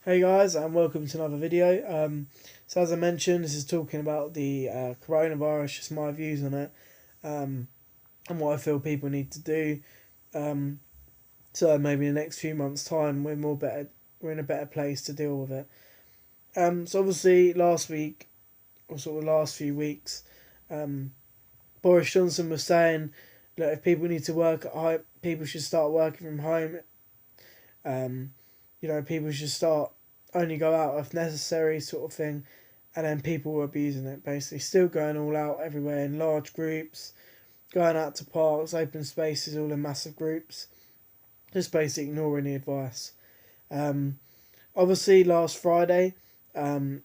Hey guys, and welcome to another video. So as I mentioned, this is talking about the coronavirus, just my views on it, um, and what I feel people need to do. Um, so maybe in the next few months' time, we're in a better place to deal with it. So obviously last week, or sort of last few weeks, um, Boris Johnson was saying that if people need to work at home, people should start working from home. Um, people should start only go out if necessary, sort of thing. And then people were abusing it, basically, still going all out everywhere in large groups, going out to parks, open spaces, all in massive groups, just basically ignoring the advice. Um, Obviously, last Friday, um,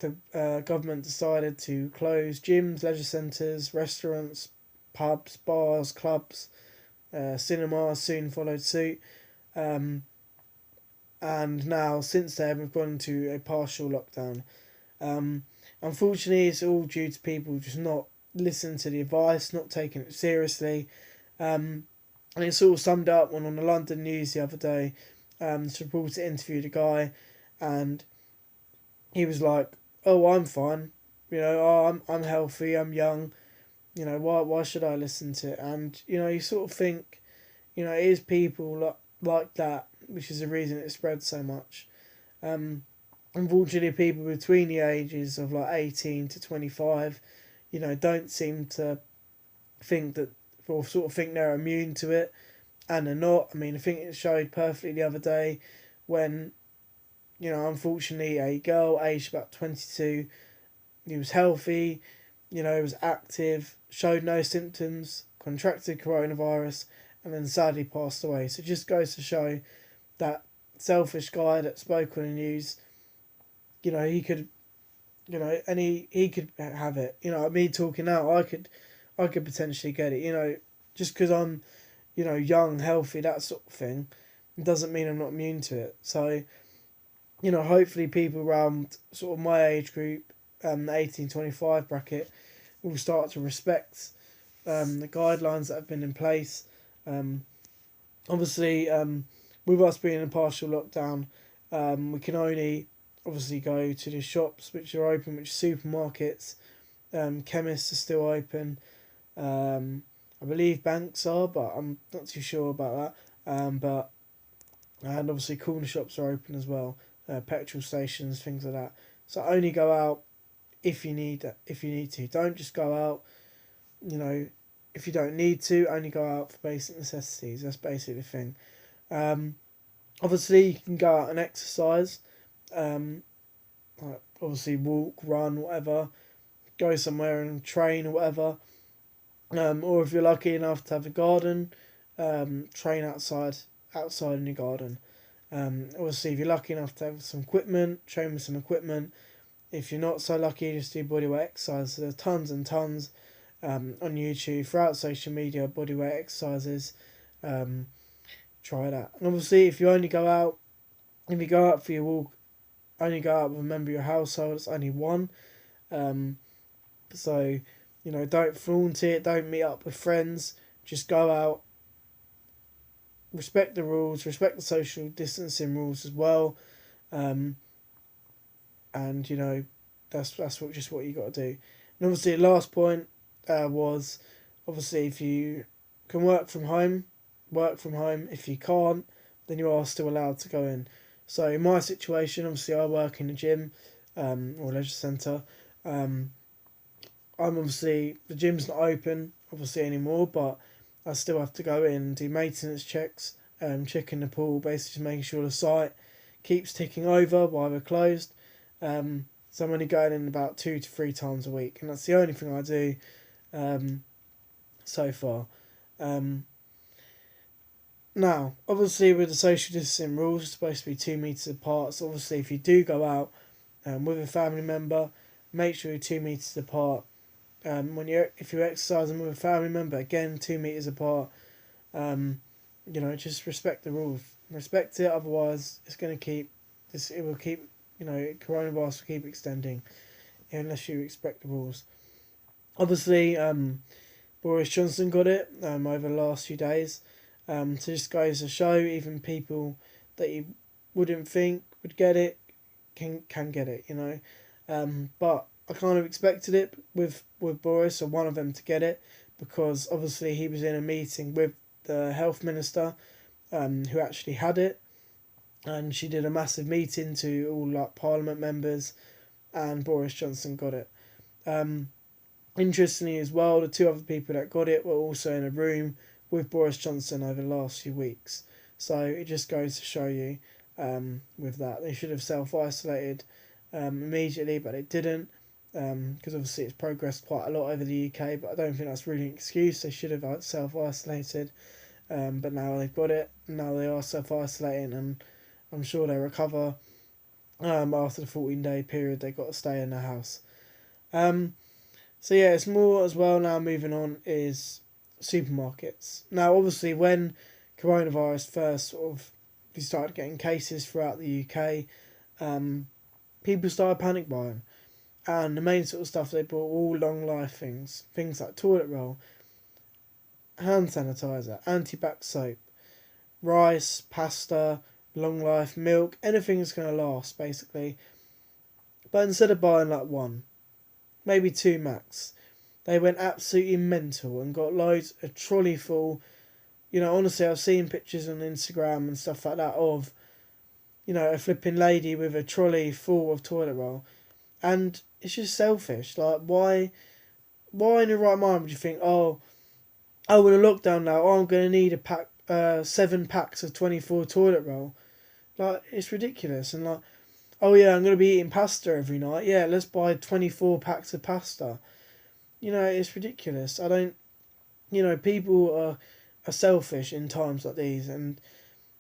the government decided to close gyms, leisure centres, restaurants, pubs, bars, clubs, cinemas soon followed suit. Um, and now since then we've gone into a partial lockdown. Um, Unfortunately, it's all due to people just not listening to the advice, not taking it seriously. And it's all summed up when on the London News the other day, this reporter interviewed a guy, and he was like, "Oh, I'm fine. I'm healthy. I'm young. Why should I listen to it?" And you sort of think, it is people like that, which is the reason it spreads so much. Um, Unfortunately, people between the ages of like 18 to 25, don't seem to think that, or sort of think they're immune to it, and they're not. I mean, I think it showed perfectly the other day when, unfortunately, a girl aged about 22, he was healthy, was active, showed no symptoms, contracted coronavirus, and then sadly passed away. So it just goes to show that selfish guy that spoke on the news, he could, and he could have it. Me talking now, I could potentially get it. Just because I'm, young, healthy, that sort of thing, doesn't mean I'm not immune to it. So, hopefully people around sort of my age group, the 18-25 bracket, will start to respect the guidelines that have been in place. Um, Obviously, with us being in a partial lockdown, we can only obviously go to the shops which are open, which are supermarkets. Chemists are still open. I believe banks are, but I'm not too sure about that. But and obviously corner shops are open as well. Petrol stations, things like that. So only go out if you need to. Don't just go out. You know, if you don't need to, only go out for basic necessities. That's basically the thing. Um, Obviously, you can go out and exercise. Obviously, walk, run, whatever. Go somewhere and train or whatever. Or if you're lucky enough to have a garden, train outside in your garden. Obviously, if you're lucky enough to have some equipment, train with some equipment. If you're not so lucky, just do bodyweight exercise. There are tons and tons on YouTube throughout social media, bodyweight exercises. Um, Try that. And obviously, if you go out for your walk, only go out with a member of your household. It's only one. Um, so, don't flaunt it. Don't meet up with friends. Just go out. Respect the rules. Respect the social distancing rules as well. Um, and that's what you got to do. And obviously, the last point was obviously if you can work from home, work from home. If you can't, then you are still allowed to go in. So in my situation, obviously I work in a gym or leisure centre. Um, I'm obviously the gym's not open obviously anymore, but I still have to go in and do maintenance checks, checking the pool, basically making sure the site keeps ticking over while we're closed. So I'm only going in about 2 to 3 times a week, and that's the only thing I do um, so far. Um, Now, obviously, with the social distancing rules, it's supposed to be 2 meters apart. So obviously, if you do go out with a family member, make sure you're 2 meters apart. If you're exercising with a family member, again 2 meters apart. Um, just respect the rules. Respect it. Otherwise, it's going to keep this. It will keep. Coronavirus will keep extending unless you respect the rules. Obviously, Boris Johnson got it over the last few days. So just goes to show even people that you wouldn't think would get it can get it, but I kind of expected it with Boris, or one of them, to get it, because obviously he was in a meeting with the health minister, who actually had it, and she did a massive meeting to all like Parliament members, and Boris Johnson got it. Interestingly as well, the two other people that got it were also in a room with Boris Johnson over the last few weeks. So it just goes to show you, with that, they should have self-isolated immediately, but it didn't, because obviously it's progressed quite a lot over the UK, but I don't think that's really an excuse. They should have self-isolated, but now they've got it, now they are self-isolating, and I'm sure they'll recover. After the 14-day period, they've got to stay in the house. So yeah, it's more as well now, moving on, is supermarkets. Now obviously when coronavirus first we started getting cases throughout the UK, people started panic buying, and the main sort of stuff they bought were all long life things like toilet roll, hand sanitizer, anti-bac soap, rice, pasta, long life milk, anything that's going to last basically. But instead of buying like one, maybe two max, they went absolutely mental and got loads, a trolley full. Honestly, I've seen pictures on Instagram and stuff like that of, a flipping lady with a trolley full of toilet roll. And it's just selfish. Like, why in your right mind would you think, with a lockdown now, I'm going to need a pack, 7 packs of 24 toilet roll. Like, it's ridiculous. And like, I'm going to be eating pasta every night. Yeah, let's buy 24 packs of pasta. It's ridiculous. I don't, people are selfish in times like these, and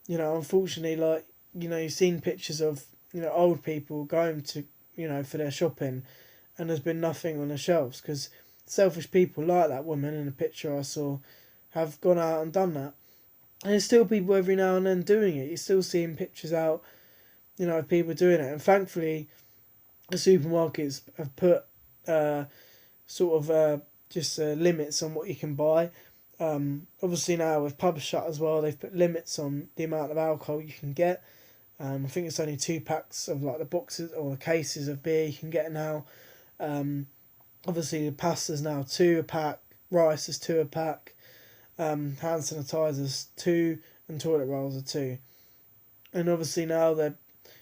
unfortunately, like, you've seen pictures of old people going to for their shopping, and there's been nothing on the shelves because selfish people like that woman in the picture I saw have gone out and done that, and there's still people every now and then doing it. You're still seeing pictures out of people doing it, and thankfully the supermarkets have put just limits on what you can buy. Obviously now with pubs shut as well, they've put limits on the amount of alcohol you can get. I think it's only 2 packs of like the boxes or the cases of beer you can get now. Obviously the pasta's now 2 a pack, rice is 2 a pack, hand sanitizers 2, and toilet rolls are 2. And obviously now they're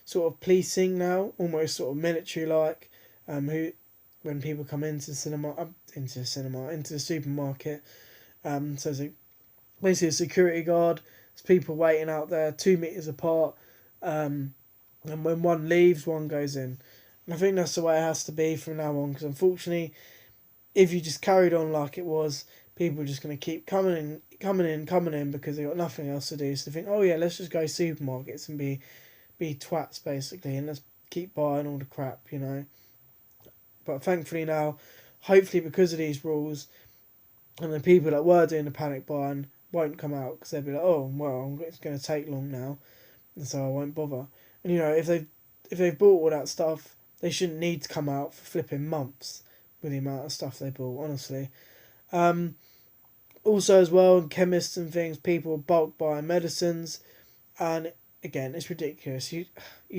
sort of policing now, almost sort of military like, who when people come into the supermarket. So there's basically a security guard. There's people waiting out there 2 meters apart, and when one leaves, one goes in. And I think that's the way it has to be from now on, because unfortunately, if you just carried on like it was, people are just going to keep coming in because they've got nothing else to do. So they think, let's just go supermarkets and be twats basically, and let's keep buying all the crap, But thankfully now, hopefully because of these rules, and the people that were doing the panic buying won't come out because they'll be like, it's going to take long now, and so I won't bother. And if they've bought all that stuff, they shouldn't need to come out for flipping months with the amount of stuff they bought, honestly. Also as well, in chemists and things, people bulk buying medicines, and again, it's ridiculous. You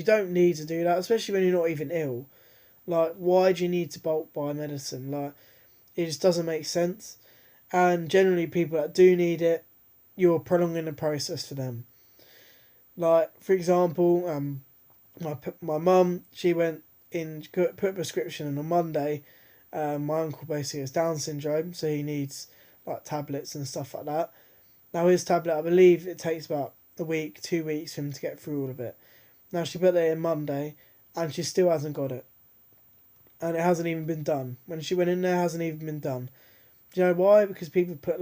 don't need to do that, especially when you're not even ill. Like, why do you need to bulk buy medicine? Like, it just doesn't make sense. And generally, people that do need it, you're prolonging the process for them. Like, for example, my mum, she went in, put a prescription in on Monday. My uncle basically has Down syndrome, so he needs like tablets and stuff like that. Now his tablet, I believe it takes about a week, 2 weeks for him to get through all of it. Now she put that in Monday, and she still hasn't got it. And it hasn't even been done. When she went in there, it hasn't even been done. Do you know why? Because people put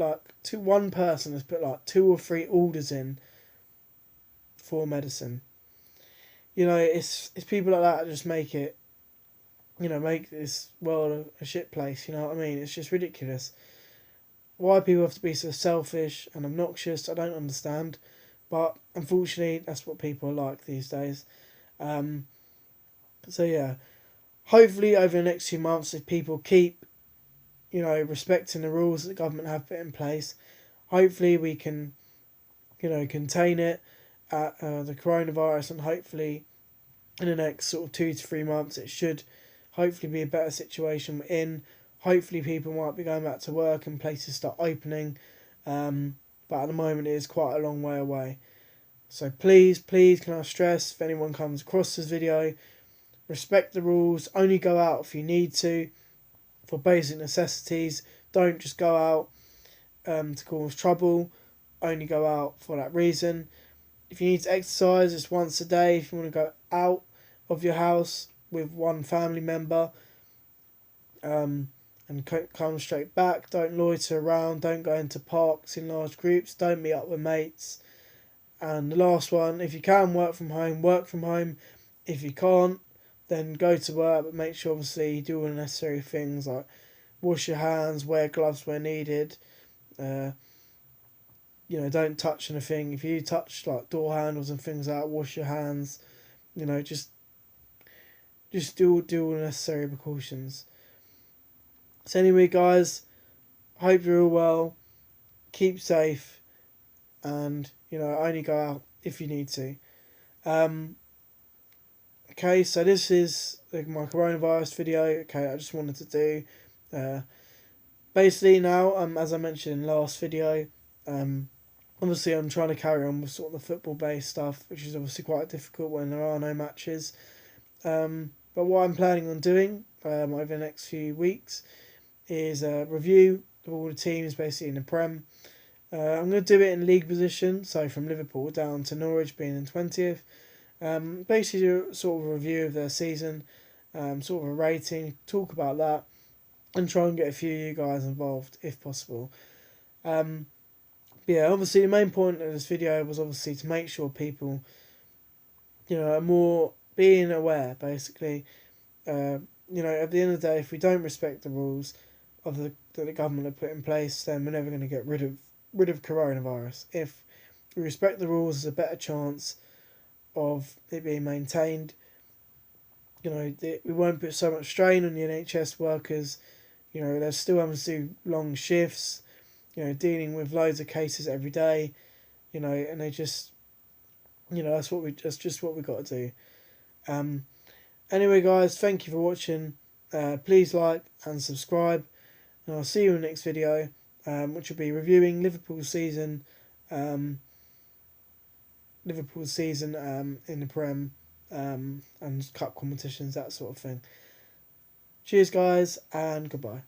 one person has put 2 or 3 orders in for medicine. It's people like that just make it, make this world a shit place, you know what I mean? It's just ridiculous. Why people have to be so selfish and obnoxious, I don't understand. But unfortunately, that's what people are like these days. So yeah, hopefully over the next few months, if people keep, respecting the rules that the government have put in place, hopefully we can, contain it, the coronavirus, and hopefully in the next sort of 2 to 3 months, it should hopefully be a better situation we're in. Hopefully people might be going back to work and places start opening. But at the moment it is quite a long way away. So please, can I stress, if anyone comes across this video, respect the rules, only go out if you need to, for basic necessities. Don't just go out to cause trouble, only go out for that reason. If you need to exercise, it's once a day. If you want to go out of your house with one family member, and come straight back. Don't loiter around. Don't go into parks in large groups. Don't meet up with mates. And the last one, if you can work from home, work from home. If you can't, then go to work, but make sure obviously you do all the necessary things like wash your hands, wear gloves where needed. Don't touch anything. If you touch like door handles and things like that, wash your hands. Just do all the necessary precautions. So anyway, guys, hope you're all well. Keep safe, and only go out if you need to. Okay, so this is my coronavirus video. Okay, I just wanted to do. Basically now, as I mentioned in the last video, obviously I'm trying to carry on with sort of the football-based stuff, which is obviously quite difficult when there are no matches. But what I'm planning on doing over the next few weeks is a review of all the teams basically in the Prem. I'm going to do it in league position, so from Liverpool down to Norwich being in 20th. Basically do sort of a review of their season, sort of a rating, talk about that, and try and get a few of you guys involved if possible. Yeah, obviously the main point of this video was obviously to make sure people, are more being aware, basically. At the end of the day, if we don't respect the rules of that the government have put in place, then we're never going to get rid of coronavirus. If we respect the rules, there's a better chance of it being maintained. We won't put so much strain on the NHS workers. They're still having to do long shifts, dealing with loads of cases every day, and they just, that's just what we got to do. Anyway, guys, thank you for watching. Please like and subscribe, and I'll see you in the next video, which will be reviewing Liverpool's season in the Prem, and cup competitions, that sort of thing. Cheers, guys, and goodbye.